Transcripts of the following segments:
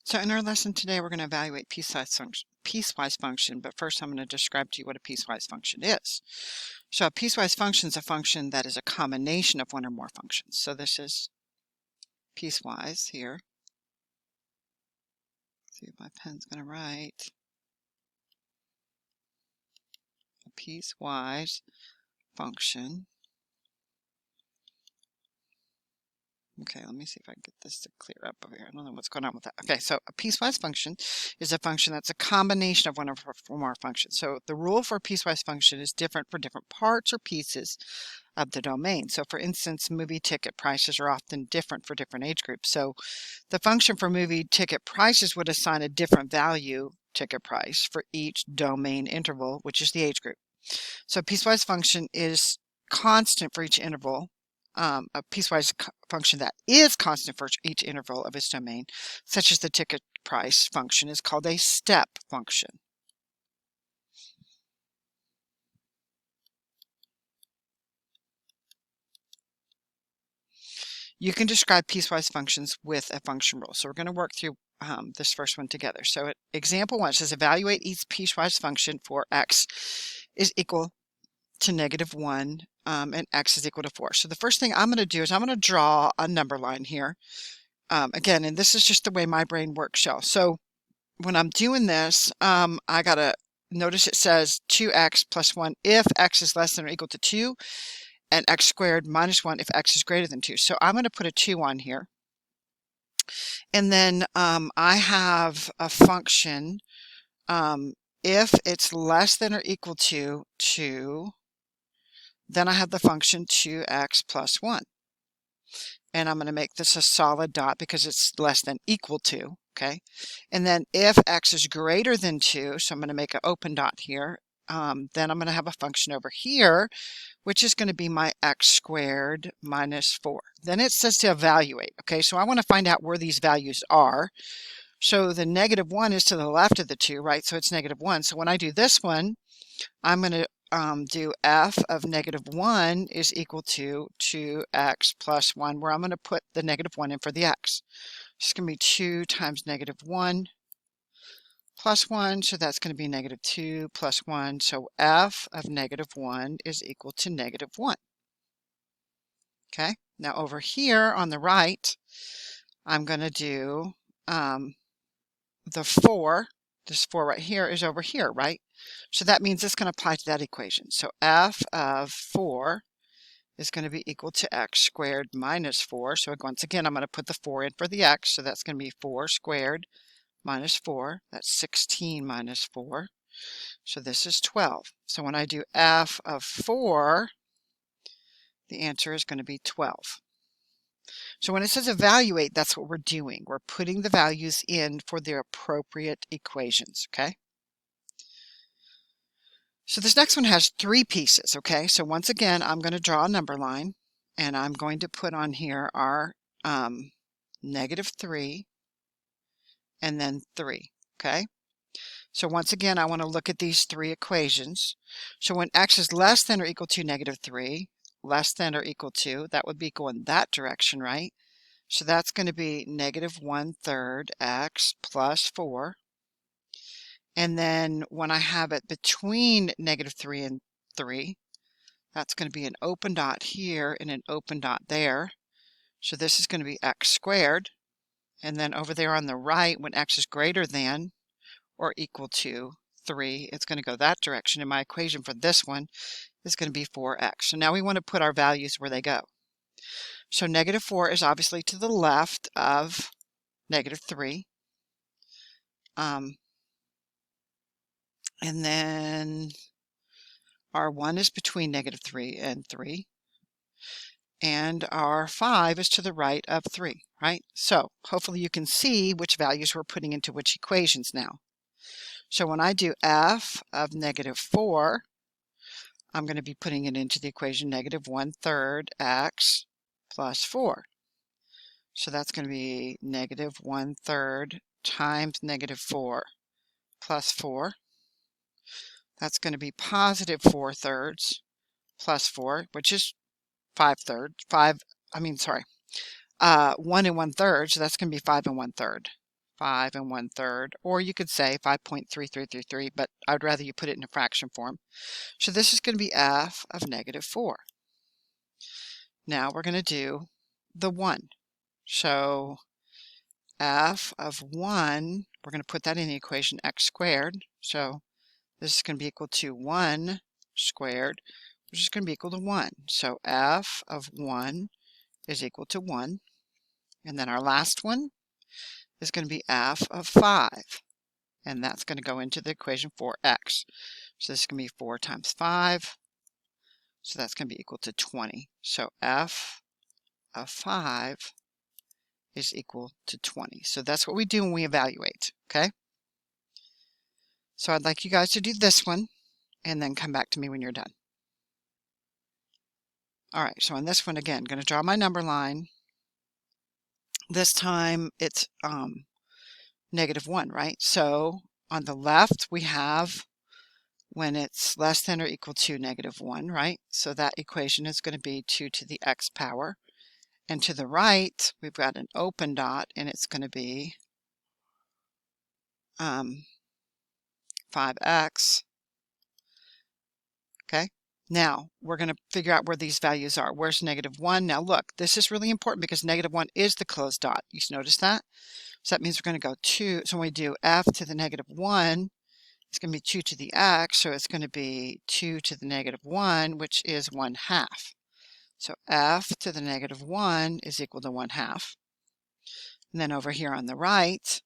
So in our lesson today, we're going to evaluate piecewise function, but first I'm going to describe to you what a piecewise function is. So a piecewise function is a function that is a combination of one or more functions. So this is piecewise here. Let's see if my pen's going to write. A piecewise function. Okay, let me see if I can get this to clear up over here. I don't know what's going on with that. Okay, so a piecewise function is a function that's a combination of one or more functions. So the rule for a piecewise function is different for different parts or pieces of the domain. So for instance, movie ticket prices are often different for different age groups. So the function for movie ticket prices would assign a different value ticket price for each domain interval, which is the age group. So a piecewise function is constant for each interval. A piecewise function that is constant for each interval of its domain, such as the ticket price function, is called a step function. You can describe piecewise functions with a function rule. So we're going to work through this first one together. So example 1 says evaluate each piecewise function for x is equal to -1 and x is equal to 4. So the first thing I'm going to do is I'm going to draw a number line here. Again, and this is just the way my brain works, y'all. So when I'm doing this, I got to notice it says 2x plus 1 if x is less than or equal to 2, and x squared minus 1 if x is greater than 2. So I'm going to put a 2 on here. And then I have a function, if it's less than or equal to 2, then I have the function 2x plus 1. And I'm going to make this a solid dot because it's less than equal to, okay? And then if x is greater than 2, so I'm going to make an open dot here, then I'm going to have a function over here, which is going to be my x squared minus 4. Then it says to evaluate, okay? So I want to find out where these values are. So the -1 is to the left of the 2, right? So it's -1. So when I do this one, I'm going to do f of -1 is equal to 2x plus 1, where I'm going to put the -1 in for the x. It's going to be 2 times -1 plus 1, so that's going to be -2 plus 1. So f of -1 is equal to -1. Okay, now over here on the right, I'm going to do the 4. This 4 right here is over here, right? So that means it's going to apply to that equation. So f of 4 is going to be equal to x squared minus 4. So once again, I'm going to put the 4 in for the x. So that's going to be 4 squared minus 4. That's 16 minus 4. So this is 12. So when I do f of 4, the answer is going to be 12. So when it says evaluate, that's what we're doing. We're putting the values in for their appropriate equations, okay? So this next one has 3 pieces, okay? So once again, I'm going to draw a number line, and I'm going to put on here our -3 and then 3, okay? So once again, I want to look at these 3 equations. So when x is less than or equal to -3, less than or equal to, that would be going that direction, right? So that's going to be -1/3 x plus 4. And then when I have it between -3 and 3, that's going to be an open dot here and an open dot there. So this is going to be x squared. And then over there on the right, when x is greater than or equal to 3, it's going to go that direction. And my equation for this one is going to be 4x. So now we want to put our values where they go. So -4 is obviously to the left of -3. And then our 1 is between -3 and 3. And our 5 is to the right of 3, right? So hopefully you can see which values we're putting into which equations now. So when I do f of -4, I'm going to be putting it into the equation -1/3 x plus 4. So that's going to be -1/3 times -4 plus 4. That's going to be positive 4/3 plus 4, which is 5/3. 1 1/3, so that's going to be 5 1/3. 5 1/3, or you could say 5.3333, but I'd rather you put it in a fraction form. So this is going to be f of -4. Now we're going to do the 1. So f of 1, we're going to put that in the equation x squared. So this is going to be equal to 1 squared, which is going to be equal to 1. So f of 1 is equal to 1. And then our last one is going to be f of 5. And that's going to go into the equation for x. So this is going to be 4 times 5. So that's going to be equal to 20. So f of 5 is equal to 20. So that's what we do when we evaluate, okay? So I'd like you guys to do this one and then come back to me when you're done. All right, so on this one, again, going to draw my number line. This time it's -1, right? So on the left, we have when it's less than or equal to -1, right? So that equation is going to be 2 to the x power. And to the right, we've got an open dot, and it's going to be 5x. Okay, now we're going to figure out where these values are. Where's -1? Now look, this is really important because -1 is the closed dot. You notice that? So that means we're going to go 2. So when we do f to the -1, it's going to be 2 to the x. So it's going to be 2 to the -1, which is 1/2. So f to the -1 is equal to 1/2. And then over here on the right,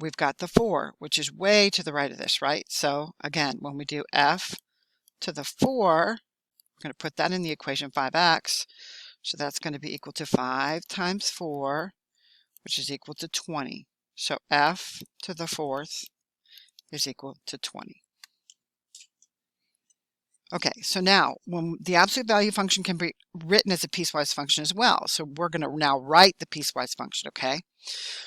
we've got the 4, which is way to the right of this, right? So again, when we do f to the 4, we're going to put that in the equation 5x. So that's going to be equal to 5 times 4, which is equal to 20. So f to the 4th is equal to 20. Okay, so now when the absolute value function can be written as a piecewise function as well. So we're going to now write the piecewise function, okay?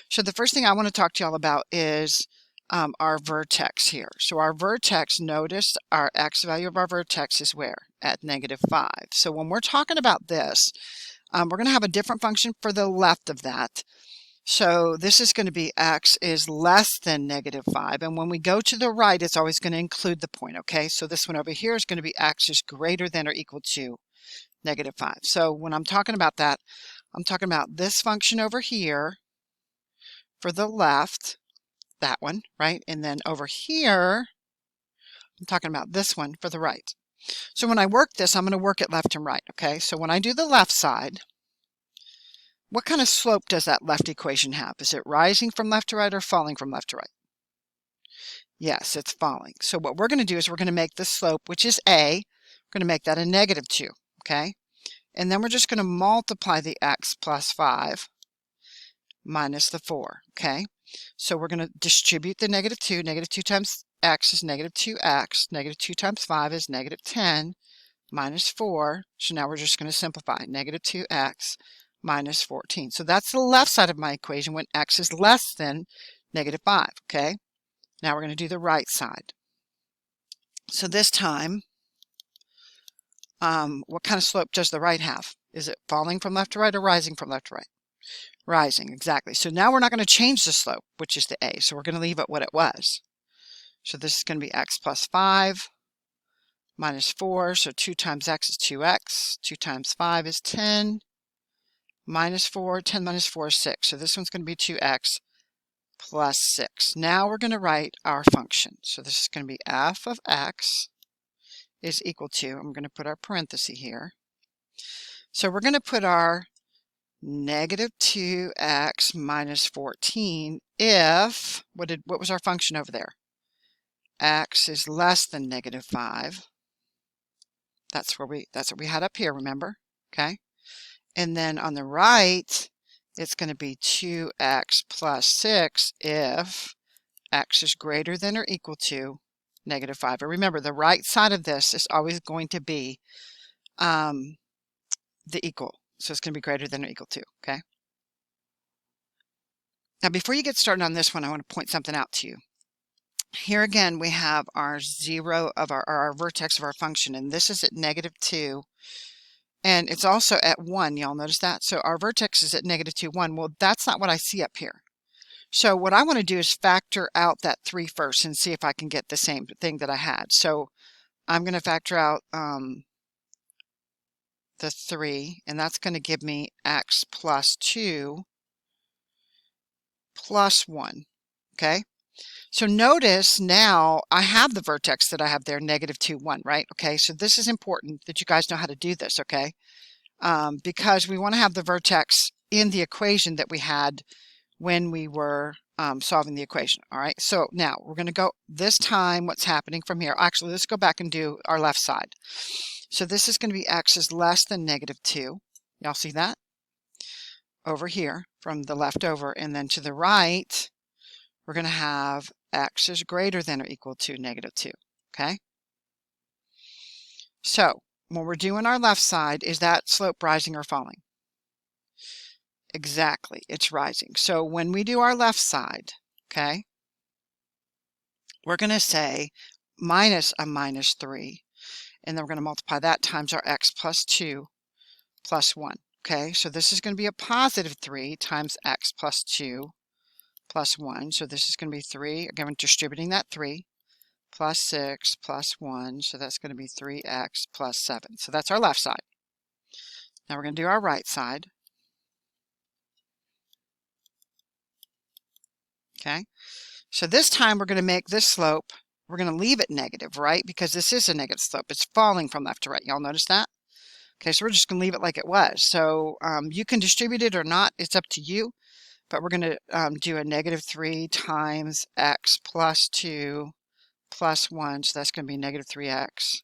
So the first thing I want to talk to y'all about is our vertex here. So our vertex, notice our x value of our vertex is where? At -5. So when we're talking about this, we're going to have a different function for the left of that. So this is going to be x is less than -5. And when we go to the right, it's always going to include the point, okay? So this one over here is going to be x is greater than or equal to -5. So when I'm talking about that, I'm talking about this function over here for the left, that one, right? And then over here, I'm talking about this one for the right. So when I work this, I'm going to work it left and right, okay? So when I do the left side, what kind of slope does that left equation have? Is it rising from left to right or falling from left to right? Yes, it's falling. So what we're going to do is we're going to make the slope, which is a, we're going to make that a -2, okay? And then we're just going to multiply the x plus 5 minus the 4, okay? So we're going to distribute the -2. -2 times x is -2x. -2 times 5 is -10 minus 4. So now we're just going to simplify. -2x minus 14. So that's the left side of my equation when x is less than -5, okay? Now we're going to do the right side. So this time, what kind of slope does the right have? Is it falling from left to right or rising from left to right? Rising, exactly. So now we're not going to change the slope, which is the a. So we're going to leave it what it was. So this is going to be x plus 5 minus 4. So 2 times x is 2x. 2 times 5 is 10. Minus 4, 10 minus 4 is 6. So this one's going to be 2x plus 6. Now we're going to write our function. So this is going to be f of x is equal to, I'm going to put our parenthesis here. So we're going to put our -2x minus 14 if, what was our function over there? X is less than -5. That's what we had up here, remember? Okay. And then on the right, it's going to be 2x plus 6 if x is greater than or equal to -5. But remember, the right side of this is always going to be the equal. So it's going to be greater than or equal to, okay? Now, before you get started on this one, I want to point something out to you. Here again, we have our 0 of our vertex of our function, and this is at -2. And it's also at 1, y'all notice that? So our vertex is at -2, 1. Well, that's not what I see up here. So what I want to do is factor out that 3 first and see if I can get the same thing that I had. So I'm going to factor out the 3, and that's going to give me x plus 2 plus 1. Okay? So notice now I have the vertex that I have there, negative 2, 1, right? Okay, so this is important that you guys know how to do this, okay? Because we want to have the vertex in the equation that we had when we were solving the equation, all right? So now we're going to go, this time what's happening from here, actually let's go back and do our left side. So this is going to be x is less than negative 2. Y'all see that? Over here from the left over, and then to the right, we're going to have x is greater than or equal to negative 2, okay? So when we're doing our left side, is that slope rising or falling? Exactly, it's rising. So when we do our left side, okay, we're going to say minus a minus 3, and then we're going to multiply that times our x plus 2 plus 1, okay? So this is going to be a positive 3 times x plus 2 plus 1. So this is going to be 3, again, distributing that 3, plus 6 plus 1. So that's going to be 3x plus 7. So that's our left side. Now we're going to do our right side. Okay, so this time we're going to make this slope, we're going to leave it negative, right? Because this is a negative slope. It's falling from left to right. Y'all notice that? Okay, so we're just going to leave it like it was. So you can distribute it or not. It's up to you. But we're going to do a negative 3 times x plus 2 plus 1. So that's going to be negative 3x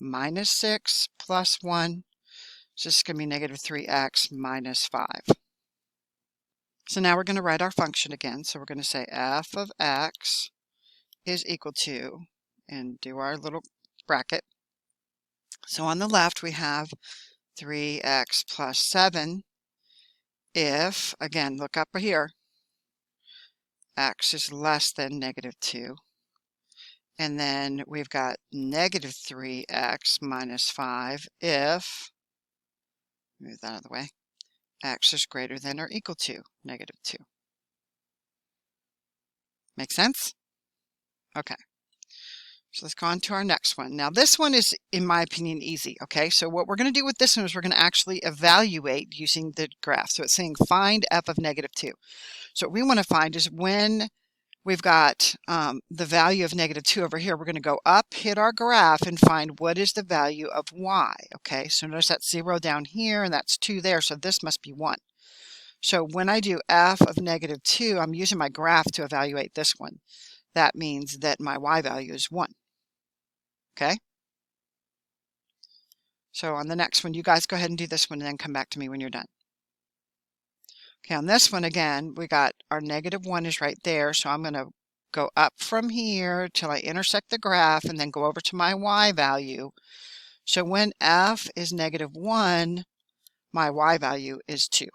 minus 6 plus 1. So this is going to be negative 3x minus 5. So now we're going to write our function again. So we're going to say f of x is equal to, and do our little bracket. So on the left we have 3x plus 7 if, again, look up here, x is less than negative 2. And then we've got negative 3x minus 5 if, move that out of the way, x is greater than or equal to negative 2. Make sense? Okay. So let's go on to our next one. Now this one is, in my opinion, easy. Okay, so what we're going to do with this one is we're going to actually evaluate using the graph. So it's saying find f of negative 2. So what we want to find is when we've got the value of negative 2 over here, we're going to go up, hit our graph, and find what is the value of y. Okay, so notice that's 0 down here, and that's 2 there, so this must be 1. So when I do f of negative 2, I'm using my graph to evaluate this one. That means that my y value is 1. Okay? So on the next one, you guys go ahead and do this one and then come back to me when you're done. Okay, on this one again, we got our negative 1 is right there, so I'm going to go up from here till I intersect the graph and then go over to my y value. So when f is negative 1, my y value is 2.